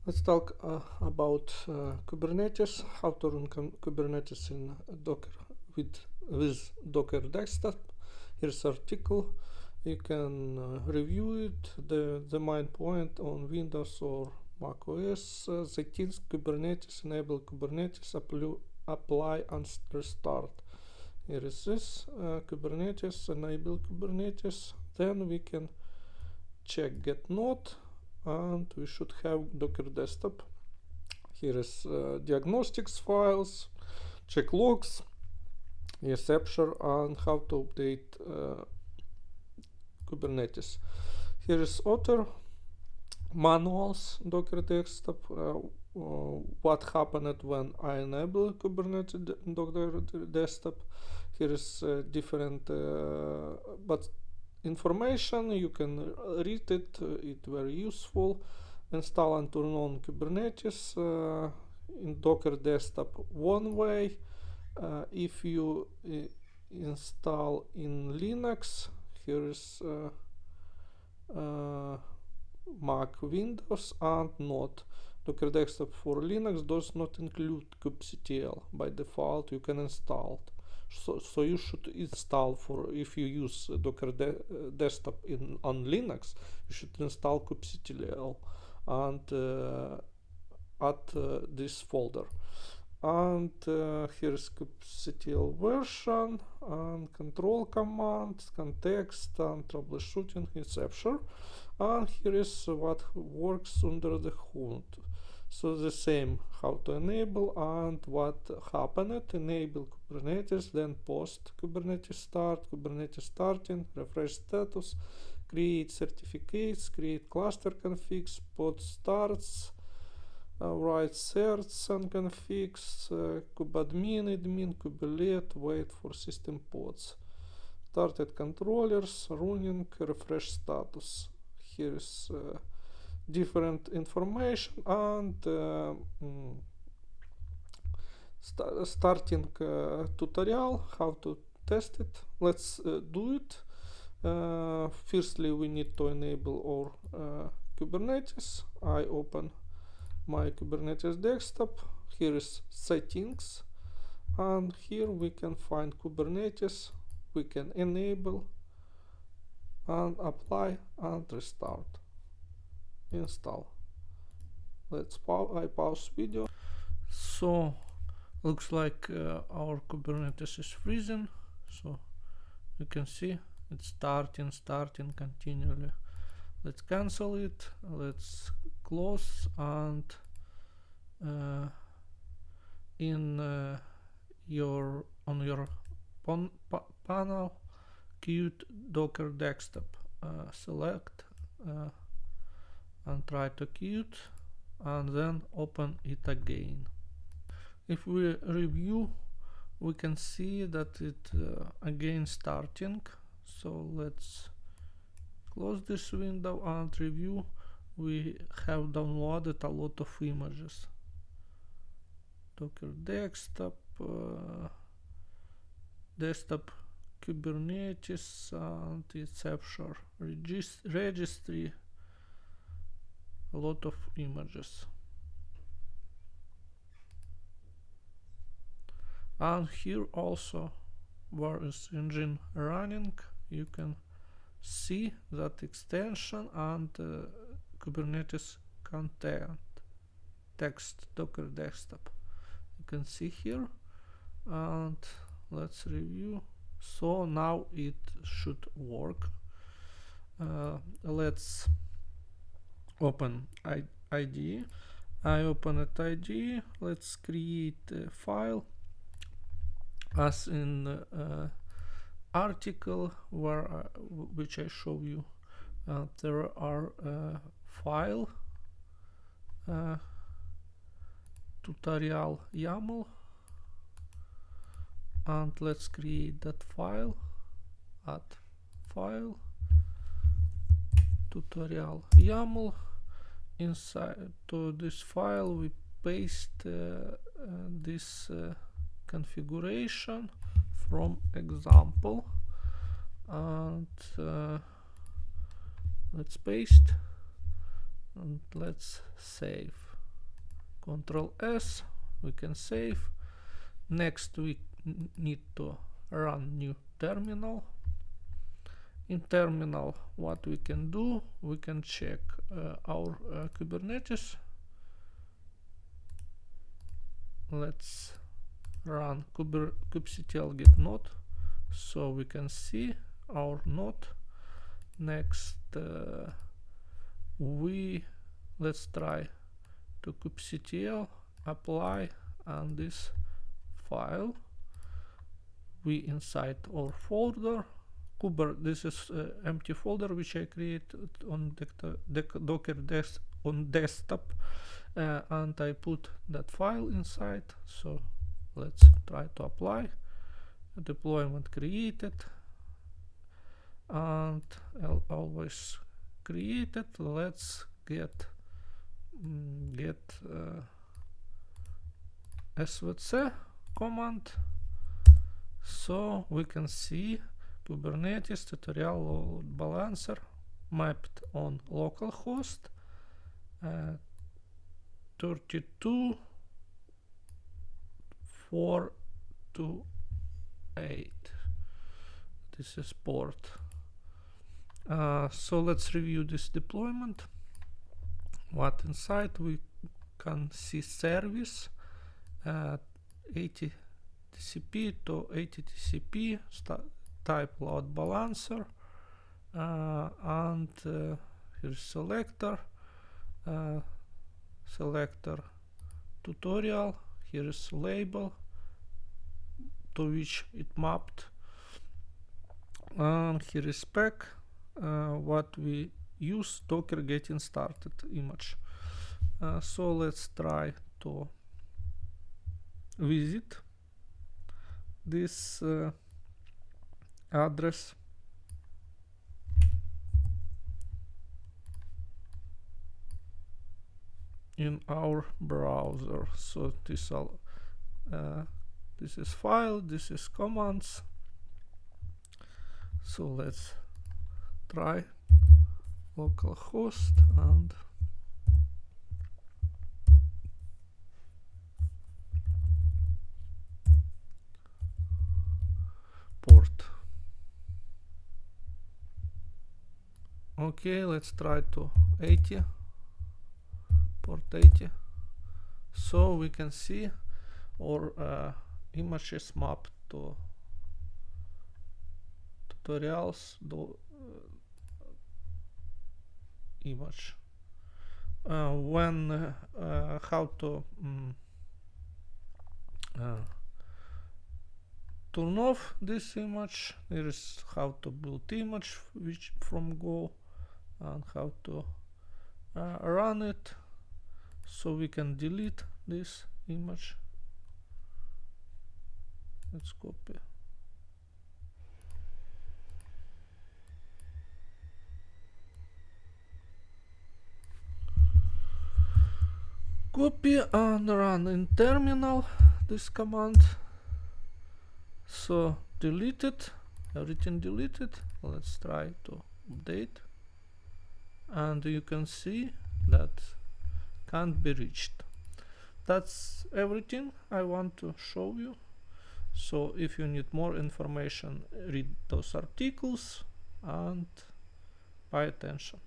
Let's talk about Kubernetes, how to run Kubernetes in Docker with Docker desktop. Here's article. You can review it. The main point on Windows or Mac OS. The keys Kubernetes enable Kubernetes apply and restart. Here is this Kubernetes enable Kubernetes. Then we can check get node, and we should have Docker desktop. Here is diagnostics files, check logs, yes, Aperture, and how to update Kubernetes. Here is author manuals, Docker desktop, what happened when I enable Kubernetes Docker desktop. Here is different but information, you can read it, it's very useful. Install and turn on Kubernetes in Docker desktop one way. If you install in Linux, here is Mac, Windows, and not. Docker desktop for Linux does not include kubectl by default. You can install it. So you should install, for if you use Docker desktop on Linux, you should install kubectl and add this folder. And here's kubectl version and control commands, context and troubleshooting, etc. And here is what works under the hood. So the same, how to enable and what happened. Enable Kubernetes, then post Kubernetes start, Kubernetes starting, refresh status, create certificates, create cluster configs, pod starts, write certs and configs, kubadmin, admin, kubelet, wait for system pods. Started controllers, running, refresh status. Here is different information and starting tutorial how to test it. Let's do it. Firstly, we need to enable our Kubernetes. I open my Kubernetes desktop. Here is settings, and here we can find Kubernetes. We can enable and apply and restart. Install. I pause video. So looks like our Kubernetes is freezing, so you can see it's starting continually. Let's cancel it, let's close, and on your panel queued Docker desktop, select and try to queue, and then open it again. If we review, we can see that it again starting. So let's close this window and review. We have downloaded a lot of images. Docker desktop, desktop Kubernetes, and its Aperture registry. A lot of images. And here also, where is engine running, you can see that extension and Kubernetes content text Docker desktop. You can see here, and let's review. So now it should work. Let's open IDE. I open it IDE. Let's create a file as in article where which I show you. There are file tutorial YAML, and let's create that file. Add file tutorial YAML. Inside to this file we paste this configuration from example, and let's paste and let's save. Control S, we can save. Next we need to run new terminal. In terminal, what we can do, we can check our Kubernetes. Let's run kubectl get node, so we can see our node. Next, let's try to kubectl apply on this file. We inside our folder this is empty folder which I created on Docker on desktop, and I put that file inside. So let's try to apply. Deployment created, and always created. Let's get svc command, so we can see Kubernetes tutorial load balancer mapped on localhost 32.428. This is port. So let's review this deployment. What inside? We can see service 80 TCP to 80 TCP type load balancer, and here's selector tutorial. Here is label to which it mapped, and here is spec what we use, Docker getting started image. So let's try to visit this address. In our browser. So this is file, this is commands. So let's try localhost and port. Okay, let's try to 80, port 80. So we can see our images mapped to tutorials image. When how to turn off this image, there is how to build image which from Go, and how to run it. So we can delete this image. Let's copy. Copy and run in terminal this command. So deleted, everything deleted. Let's try to update, and you can see that can't be reached. That's everything I want to show you. So if you need more information, read those articles and pay attention.